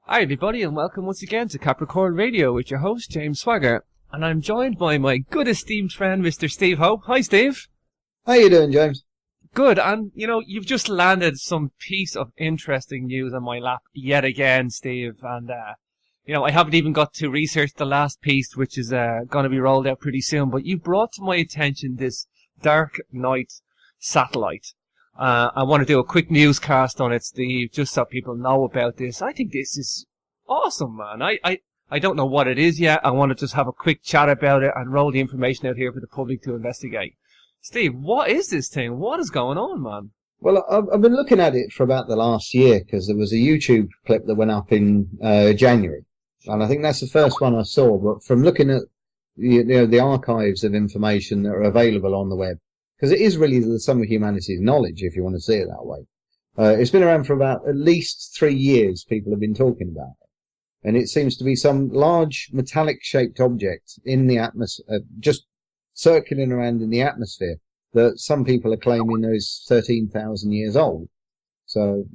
Hi everybody and welcome once again to Capricorn Radio with your host James Swagger, and I'm joined by my good esteemed friend Mr. Steve Hope. Hi Steve. How you doing, James? Good, and you've just landed some piece of interesting news on my lap yet again, Steve, and I haven't even got to research the last piece, which is going to be rolled out pretty soon, but you brought to my attention this dark night satellite. I want to do a quick newscast on it, Steve, just so people know about this. I think this is awesome, man. I don't know what it is yet. I want to just have a quick chat about it and roll the information out here for the public to investigate. Steve, what is this thing? What is going on, man? Well, I've been looking at it for about the last year because there was a YouTube clip that went up in January, and I think that's the first one I saw. But from looking at the archives of information that are available on the web, because it is really the sum of humanity's knowledge, if you want to see it that way. It's been around for about at least 3 years. People have been talking about it, and it seems to be some large metallic-shaped object in the atmosphere, just circling around in the atmosphere, that some people are claiming is 13,000 years old. So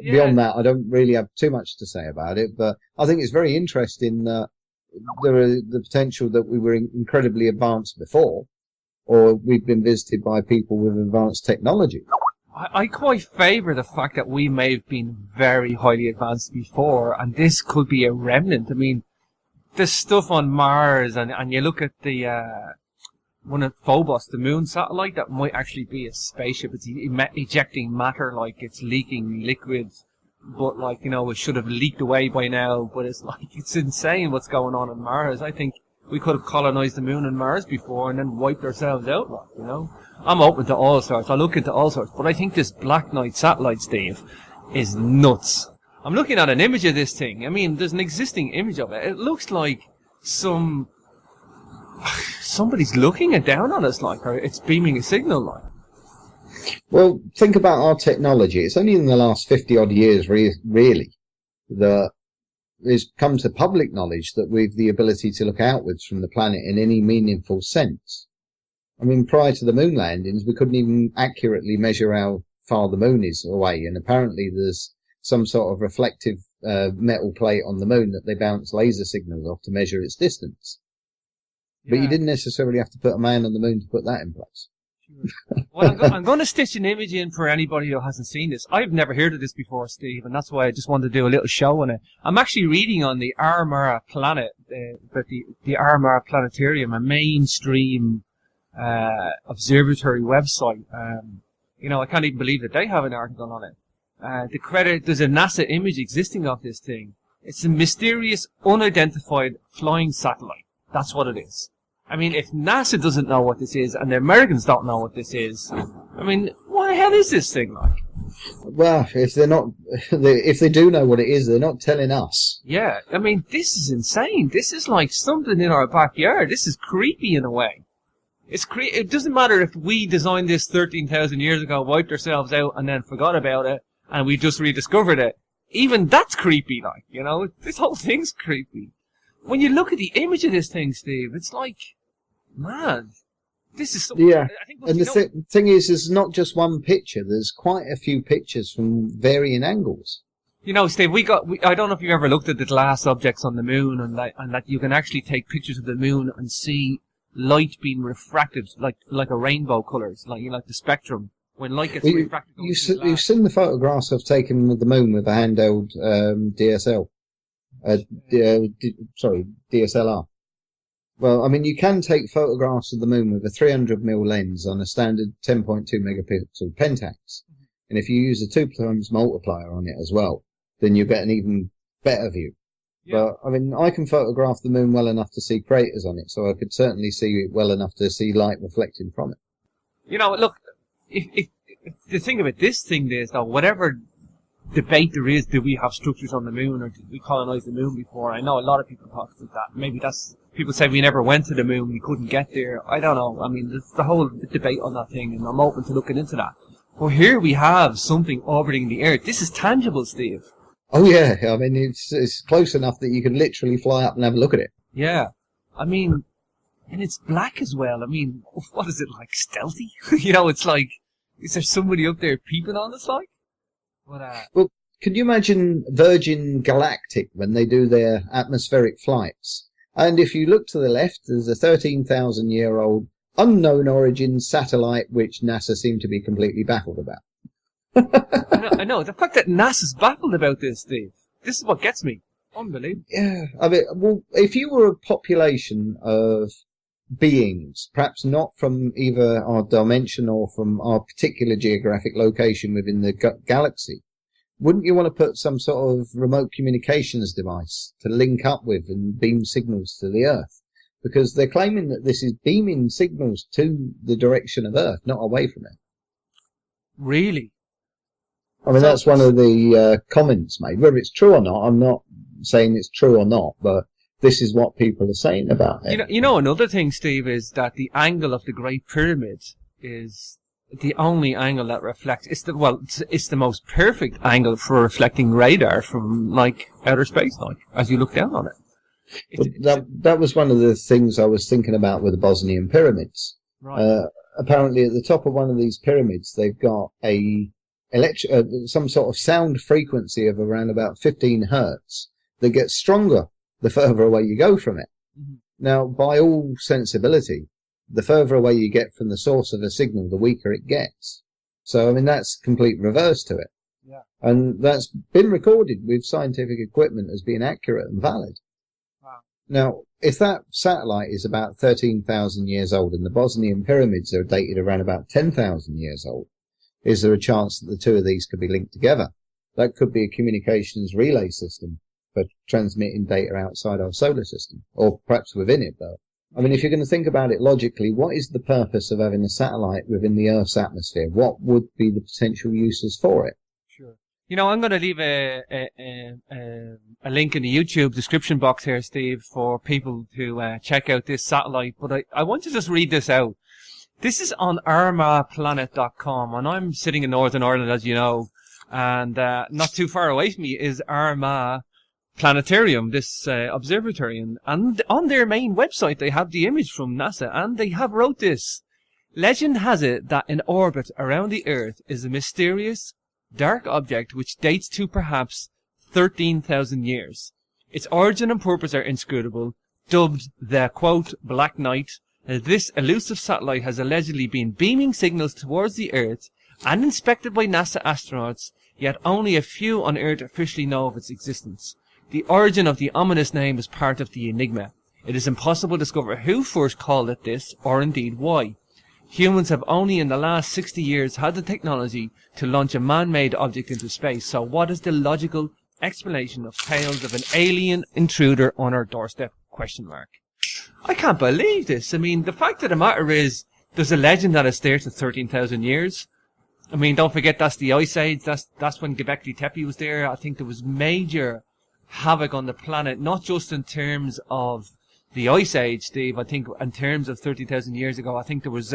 beyond that, I don't really have too much to say about it, but I think it's very interesting that there are the potential that we were incredibly advanced before, or we've been visited by people with advanced technology. I quite favour the fact that we may have been very highly advanced before, and this could be a remnant. I mean, there's stuff on Mars, and you look at the one at Phobos, the moon satellite, that might actually be a spaceship. It's ejecting matter, like it's leaking liquids, but it should have leaked away by now. But it's insane what's going on Mars. I think we could have colonized the moon and Mars before and then wiped ourselves out, I'm open to all sorts. I look into all sorts, but I think this Black Knight satellite, Steve, is nuts. I'm looking at an image of this thing. I mean, there's an existing image of it. It looks like somebody's looking down on us, or it's beaming a signal, Well, think about our technology. It's only in the last 50-odd years, really, that it's come to public knowledge that we've the ability to look outwards from the planet in any meaningful sense. I mean, prior to the moon landings, we couldn't even accurately measure how far the moon is away, and apparently there's some sort of reflective metal plate on the moon that they bounce laser signals off to measure its distance. Yeah. But you didn't necessarily have to put a man on the moon to put that in place. Well, I'm going to stitch an image in for anybody who hasn't seen this. I've never heard of this before, Steve, and that's why I just wanted to do a little show on it. I'm actually reading on the Armagh Planet, the Armagh Planetarium, a mainstream observatory website. I can't even believe that they have an article on it. There's a NASA image existing of this thing. It's a mysterious, unidentified flying satellite. That's what it is. I mean, if NASA doesn't know what this is, and the Americans don't know what this is, I mean, what the hell is this thing like? Well, if they do know what it is, they're not telling us. Yeah, I mean, this is insane. This is like something in our backyard. This is creepy in a way. It doesn't matter if we designed this 13,000 years ago, wiped ourselves out, and then forgot about it, and we just rediscovered it. Even that's creepy, This whole thing's creepy. When you look at the image of this thing, Steve, it's like, man, this is something. Yeah, and the thing is, there's not just one picture. There's quite a few pictures from varying angles. Steve, I don't know if you ever looked at the glass objects on the moon, and that you can actually take pictures of the moon and see light being refracted, like a rainbow colours, like the spectrum. When light gets refracted. You've seen the photographs I've taken of the moon with a handheld DSLR. Well, I mean, you can take photographs of the moon with a 300mm lens on a standard 10.2 megapixel Pentax. And if you use a 2x multiplier on it as well, then you get an even better view. Yeah. But, I mean, I can photograph the moon well enough to see craters on it, so I could certainly see it well enough to see light reflecting from it. Look, if the thing about this thing is, though, whatever debate there is, do we have structures on the moon, or did we colonize the moon before? I know a lot of people talk about that. Maybe people say we never went to the moon, we couldn't get there. I don't know. I mean, there's the whole debate on that thing, and I'm open to looking into that. But here we have something orbiting the Earth. This is tangible, Steve. Oh yeah, I mean, it's close enough that you can literally fly up and have a look at it. Yeah. I mean, and it's black as well. I mean, what is it, like stealthy? It's like, is there somebody up there peeping on us, like? Well, could you imagine Virgin Galactic when they do their atmospheric flights? And if you look to the left, there's a 13,000-year-old unknown origin satellite which NASA seem to be completely baffled about. I know. The fact that NASA's baffled about this, Steve, this is what gets me. Unbelievable. Yeah, I mean, well, if you were a population of beings, perhaps not from either our dimension or from our particular geographic location within the galaxy, wouldn't you want to put some sort of remote communications device to link up with and beam signals to the Earth? Because they're claiming that this is beaming signals to the direction of Earth, not away from it. Really? I mean, that's one of the comments made. Whether it's true or not, I'm not saying it's true or not, but this is what people are saying about it. You know, another thing, Steve, is that the angle of the Great Pyramid is the only angle that reflects. It's the most perfect angle for reflecting radar from like outer space, like as you look down on it. That was one of the things I was thinking about with the Bosnian pyramids. Right. Apparently, at the top of one of these pyramids, they've got some sort of sound frequency of around about 15 hertz that gets stronger the further away you go from it. Mm-hmm. Now, by all sensibility, the further away you get from the source of a signal, the weaker it gets. So, I mean, that's complete reverse to it. Yeah. And that's been recorded with scientific equipment as being accurate and valid. Wow. Now, if that satellite is about 13,000 years old and the Bosnian pyramids are dated around about 10,000 years old, is there a chance that the two of these could be linked together? That could be a communications relay system for transmitting data outside our solar system, or perhaps within it, though. I mean, if you're going to think about it logically, what is the purpose of having a satellite within the Earth's atmosphere? What would be the potential uses for it? Sure. You know, I'm going to leave a link in the YouTube description box here, Steve, for people to check out this satellite. But I want to just read this out. This is on armaghplanet.com, and I'm sitting in Northern Ireland, as you know, and not too far away from me is Armagh Planetarium, this observatory, and on their main website they have the image from NASA, and they have wrote this. Legend has it that in orbit around the Earth is a mysterious, dark object which dates to perhaps 13,000 years. Its origin and purpose are inscrutable. Dubbed the, quote, Black Knight, this elusive satellite has allegedly been beaming signals towards the Earth and inspected by NASA astronauts, yet only a few on Earth officially know of its existence. The origin of the ominous name is part of the enigma. It is impossible to discover who first called it this, or indeed why. Humans have only in the last 60 years had the technology to launch a man-made object into space, so what is the logical explanation of tales of an alien intruder on our doorstep? Question mark. I can't believe this. I mean, the fact of the matter is, there's a legend that it's there to 13,000 years. I mean, don't forget that's the Ice Age. That's when Göbekli Tepe was there. I think there was major havoc on the planet, not just in terms of the Ice Age, Steve. I think in terms of 30,000 years ago, I think there was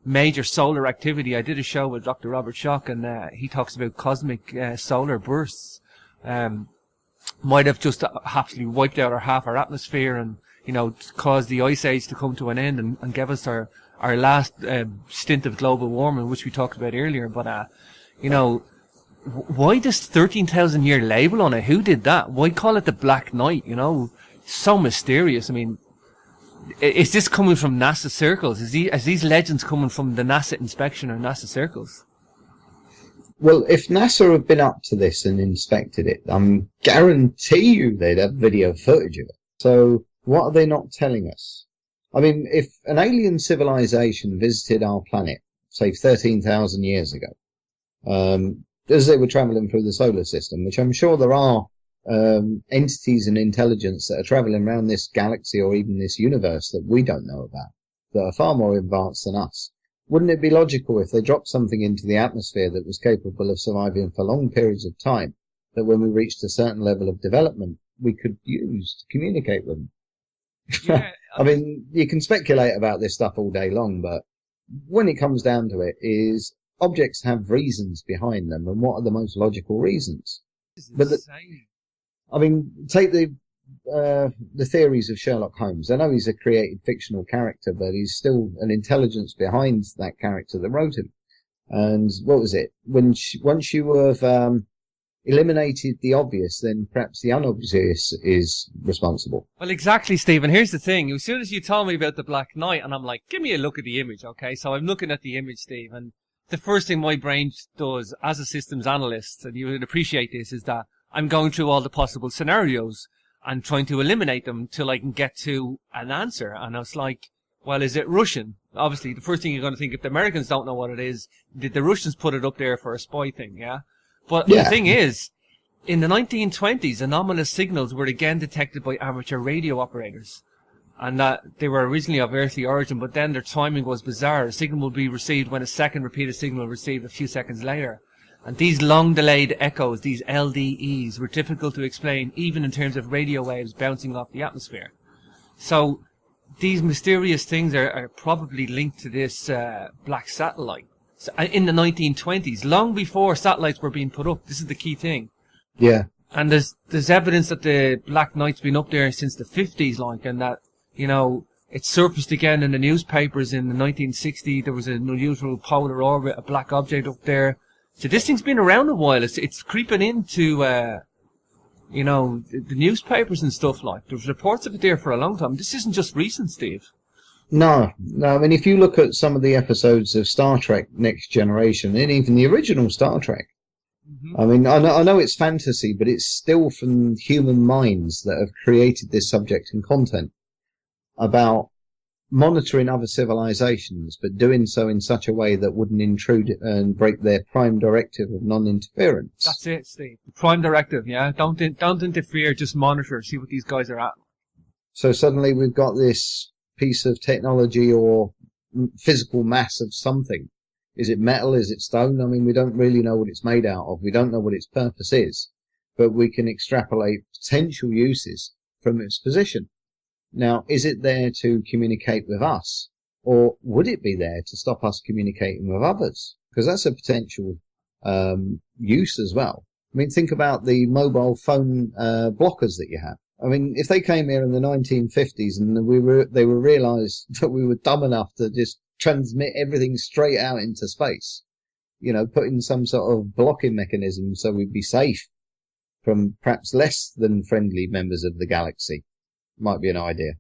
major solar activity. I did a show with Dr. Robert Schock, and he talks about cosmic solar bursts. Might have just absolutely wiped out half our atmosphere and, you know, caused the Ice Age to come to an end and give us our last stint of global warming, which we talked about earlier. But, you know, why this 13,000 year label on it? Who did that? Why call it the Black Knight? You know, so mysterious. I mean, is this coming from NASA circles? Is these legends coming from the NASA inspection or NASA circles? Well, if NASA have been up to this and inspected it, I guarantee you they'd have video footage of it. So what are they not telling us? I mean, if an alien civilization visited our planet, say 13,000 years ago, as they were traveling through the solar system, which I'm sure there are entities and intelligence that are traveling around this galaxy or even this universe that we don't know about, that are far more advanced than us. Wouldn't it be logical if they dropped something into the atmosphere that was capable of surviving for long periods of time, that when we reached a certain level of development, we could use to communicate with them? Yeah, I mean, you can speculate about this stuff all day long, but when it comes down to it, is objects have reasons behind them, and what are the most logical reasons? But I mean, take the theories of Sherlock Holmes. I know he's a created fictional character, but he's still an intelligence behind that character that wrote him. And what was it? Once you have eliminated the obvious, then perhaps the unobvious is responsible. Well, exactly, Stephen. Here's the thing. As soon as you told me about the Black Knight, and I'm like, give me a look at the image, okay? So I'm looking at the image, Steve, and the first thing my brain does as a systems analyst, and you would appreciate this, is that I'm going through all the possible scenarios and trying to eliminate them till I can get to an answer. And I was like, well, is it Russian? Obviously, the first thing you're going to think, if the Americans don't know what it is, did the Russians put it up there for a spy thing, yeah? But the thing is, in the 1920s, anomalous signals were again detected by amateur radio operators. And that they were originally of earthly origin, but then their timing was bizarre. A signal would be received when a second repeated signal received a few seconds later. And these long-delayed echoes, these LDEs, were difficult to explain, even in terms of radio waves bouncing off the atmosphere. So these mysterious things are probably linked to this black satellite. So, in the 1920s, long before satellites were being put up. This is the key thing. Yeah. And there's evidence that the Black Knight's been up there since the 50s, like, and that, you know, it surfaced again in the newspapers in the 1960s. There was an unusual polar orbit, a black object up there. So this thing's been around a while. It's creeping into, you know, the newspapers and stuff like. There's reports of it there for a long time. This isn't just recent, Steve. No. I mean, if you look at some of the episodes of Star Trek Next Generation, and even the original Star Trek, I mean, I know it's fantasy, but it's still from human minds that have created this subject and content about monitoring other civilizations, but doing so in such a way that wouldn't intrude and break their prime directive of non-interference. That's it, Steve. The prime directive, yeah? Don't interfere, just monitor, see what these guys are at. So suddenly we've got this piece of technology or physical mass of something. Is it metal? Is it stone? I mean, we don't really know what it's made out of. We don't know what its purpose is, but we can extrapolate potential uses from its position. Now, is it there to communicate with us, or would it be there to stop us communicating with others? Because that's a potential use as well. I mean, think about the mobile phone blockers that you have. I mean, if they came here in the 1950s and they were realised that we were dumb enough to just transmit everything straight out into space, you know, put in some sort of blocking mechanism so we'd be safe from perhaps less than friendly members of the galaxy, might be an idea.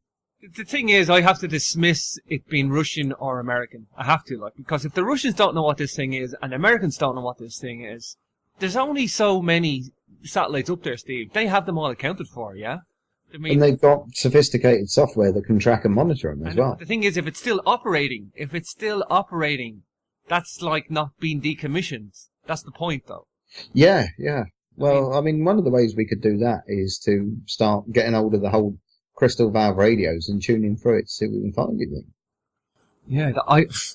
The thing is, I have to dismiss it being Russian or American. I have to, like, because if the Russians don't know what this thing is and the Americans don't know what this thing is, there's only so many satellites up there, Steve. They have them all accounted for, yeah? I mean, and they've got sophisticated software that can track and monitor them as well. The thing is, if it's still operating, that's like not being decommissioned. That's the point, though. Yeah. Well, I mean, one of the ways we could do that is to start getting hold of the whole crystal valve radios and tuning through it to see what we can find it in. Yeah,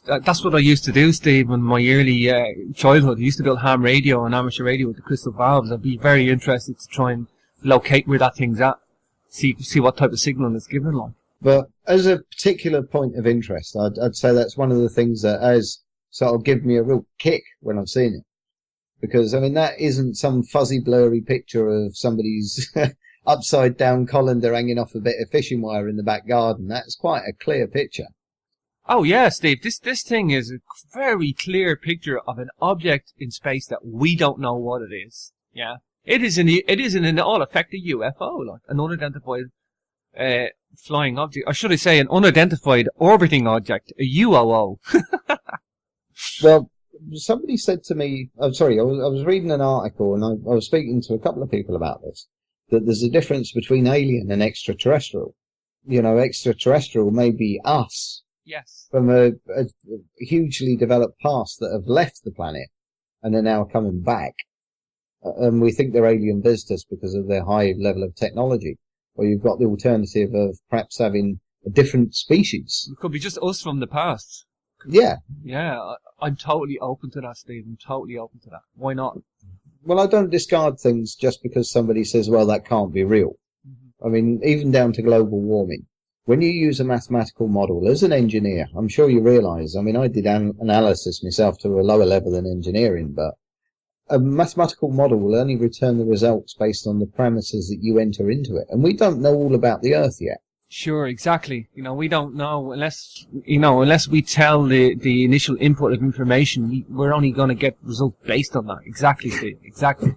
that's what I used to do, Steve, in my early childhood. I used to build ham radio and amateur radio with the crystal valves. I'd be very interested to try and locate where that thing's at. See what type of signal it's given, like. But as a particular point of interest, I'd say that's one of the things that has sort of given me a real kick when I've seen it. Because, I mean, that isn't some fuzzy, blurry picture of somebody's upside-down colander hanging off a bit of fishing wire in the back garden. That's quite a clear picture. Oh, yeah, Steve. This thing is a very clear picture of an object in space that we don't know what it is. Yeah. It is in all effect a UFO, like an unidentified flying object. Or should I say an unidentified orbiting object, a UOO. Well, somebody said to me, I was reading an article and I was speaking to a couple of people about this, that there's a difference between alien and extraterrestrial. You know, extraterrestrial may be us. Yes. From a hugely developed past that have left the planet and are now coming back. And we think they're alien visitors because of their high level of technology. Or you've got the alternative of perhaps having a different species. It could be just us from the past. Yeah. Yeah, I'm totally open to that, Steve. I'm totally open to that. Why not? Well, I don't discard things just because somebody says, well, that can't be real. I mean, even down to global warming. When you use a mathematical model, as an engineer, I'm sure you realise, I mean, I did analysis myself to a lower level than engineering, but a mathematical model will only return the results based on the parameters that you enter into it. And we don't know all about the Earth yet. Sure, exactly. You know, we don't know unless we tell the initial input of information, we're only going to get results based on that. Exactly, Steve. Exactly.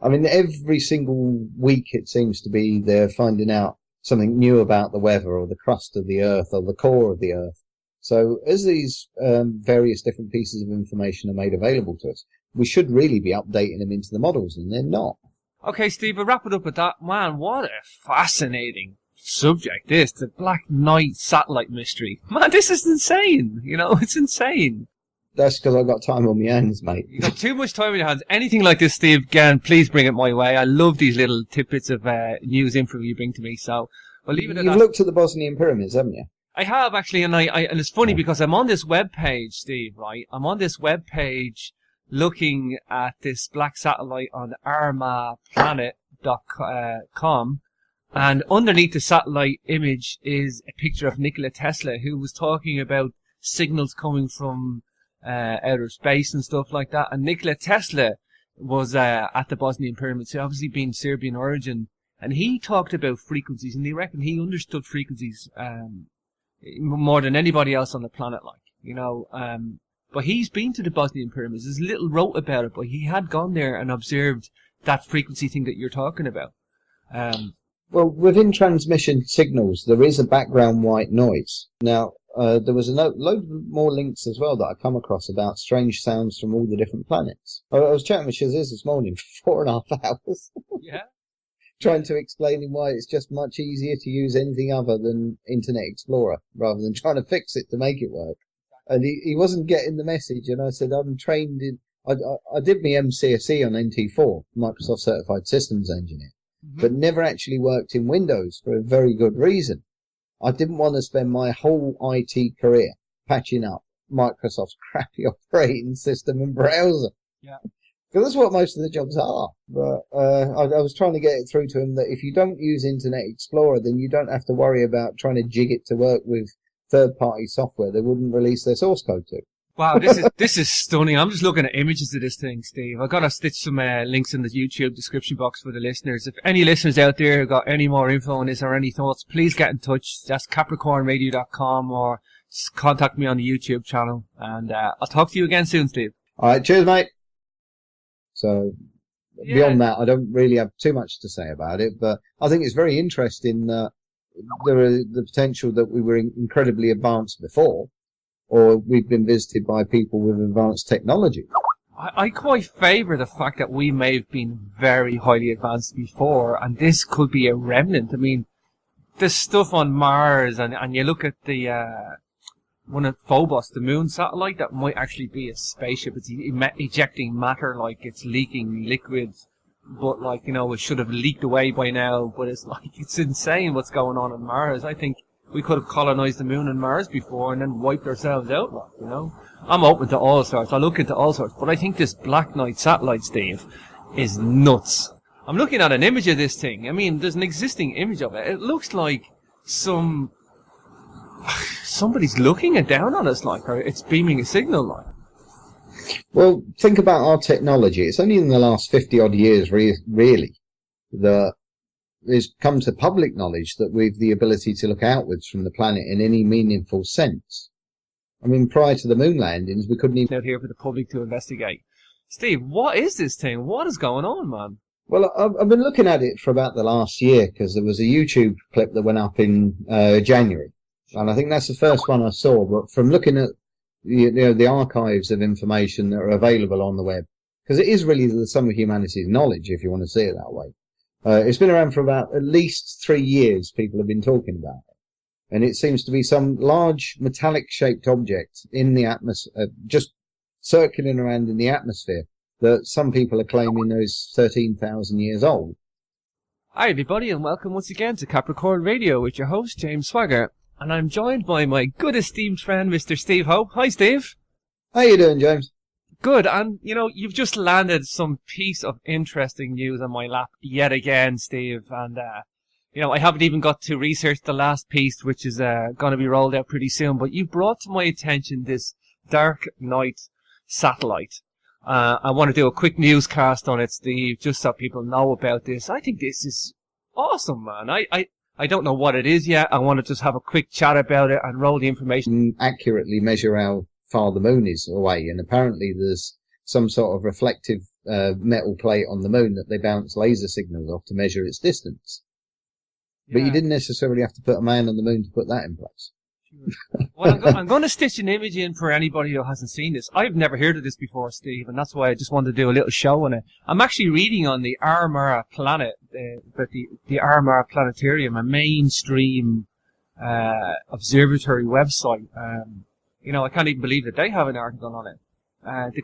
I mean, every single week it seems to be they're finding out something new about the weather or the crust of the Earth or the core of the Earth. So as these various different pieces of information are made available to us, we should really be updating them into the models, and they're not. Okay, Steve, we'll wrap it up with that. Man, what a fascinating subject, this. The Black Knight satellite mystery. Man, this is insane. You know, it's insane. That's because I've got time on my hands, mate. You've got too much time on your hands. Anything like this, Steve, again, please bring it my way. I love these little tidbits of news info you bring to me, so we'll leave it at that. You've looked at the Bosnian pyramids, haven't you? I have, actually, and and it's funny because I'm on this web page, Steve, right? I'm on this web page looking at this black satellite on armaplanet.com, and underneath the satellite image is a picture of Nikola Tesla, who was talking about signals coming from outer space and stuff like that. And Nikola Tesla was at the Bosnian pyramids, so obviously being Serbian origin, and he talked about frequencies, and they reckon he understood frequencies more than anybody else on the planet, like, you know. But he's been to the Bosnian pyramids. There's little wrote about it, but he had gone there and observed that frequency thing that you're talking about. Well, within transmission signals, there is a background white noise. Now, there was a load more links as well that I come across about strange sounds from all the different planets. I was chatting with Shaziz this morning for 4.5 hours. Yeah. Trying to explain him why it's just much easier to use anything other than Internet Explorer rather than trying to fix it to make it work. And he wasn't getting the message. And I said, I'm trained in... I did my MCSE on NT4, Microsoft Certified Systems Engineer, but never actually worked in Windows for a very good reason. I didn't want to spend my whole IT career patching up Microsoft's crappy operating system and browser. Yeah. Because that's what most of the jobs are. But I was trying to get it through to him that if you don't use Internet Explorer, then you don't have to worry about trying to jig it to work with third-party software they wouldn't release their source code to. Wow, this is stunning. I'm just looking at images of this thing, Steve. I've got to stitch some links in the YouTube description box for the listeners. If any listeners out there have got any more info on this or any thoughts, please get in touch. That's capricornradio.com, or just contact me on the YouTube channel. And I'll talk to you again soon, Steve. All right, cheers, mate. So, beyond that, I don't really have too much to say about it, but I think it's very interesting that there are the potential that we were incredibly advanced before, or we've been visited by people with advanced technology. I quite favour the fact that we may have been very highly advanced before, and this could be a remnant. I mean, there's stuff on Mars, and you look at the one at Phobos, the moon satellite, that might actually be a spaceship. It's ejecting matter, like it's leaking liquid, but like, you know, it should have leaked away by now. But it's like, it's insane what's going on Mars. I think we could have colonized the moon and Mars before and then wiped ourselves out, like, you know. I'm open to all sorts. I look into all sorts, but I think this Black Knight satellite, Steve, is nuts. I'm looking at an image of this thing. I mean, there's an existing image of it. It looks like somebody's looking it down on us, like, or it's beaming a signal, like. Well, think about our technology. It's only in the last 50-odd years, really, that it's come to public knowledge that we've the ability to look outwards from the planet in any meaningful sense. I mean, prior to the moon landings, we couldn't even... out here for the public to investigate. Steve, what is this thing? What is going on, man? Well, I've been looking at it for about the last year, because there was a YouTube clip that went up in January. And I think that's the first one I saw. But from looking at the archives of information that are available on the web, because it is really the sum of humanity's knowledge, if you want to see it that way. It's been around for about at least 3 years. People have been talking about it. And it seems to be some large metallic-shaped object in the atmosphere, just circling around in the atmosphere, that some people are claiming is 13,000 years old. Hi, everybody, and welcome once again to Capricorn Radio with your host, James Swagger. And I'm joined by my good esteemed friend, Mr. Steve Ho. Hi, Steve. How you doing, James? Good, and, you know, you've just landed some piece of interesting news on my lap yet again, Steve, and, you know, I haven't even got to research the last piece, which is going to be rolled out pretty soon, but you brought to my attention this Dark Knight satellite. I want to do a quick newscast on it, Steve, just so people know about this. I think this is awesome, man. I don't know what it is yet. I want to just have a quick chat about it and roll the information. Accurately measure how far the moon is away, and apparently there's some sort of reflective metal plate on the moon that they bounce laser signals off to measure its distance. But you Yeah. didn't necessarily have to put a man on the moon to put that in place. Well, I'm going to stitch an image in for anybody who hasn't seen this. I've never heard of this before, Steve, and that's why I just wanted to do a little show on it. I'm actually reading on the Armagh Planet, the Armagh Planetarium, a mainstream observatory website. You know, I can't even believe that they have an article on it. The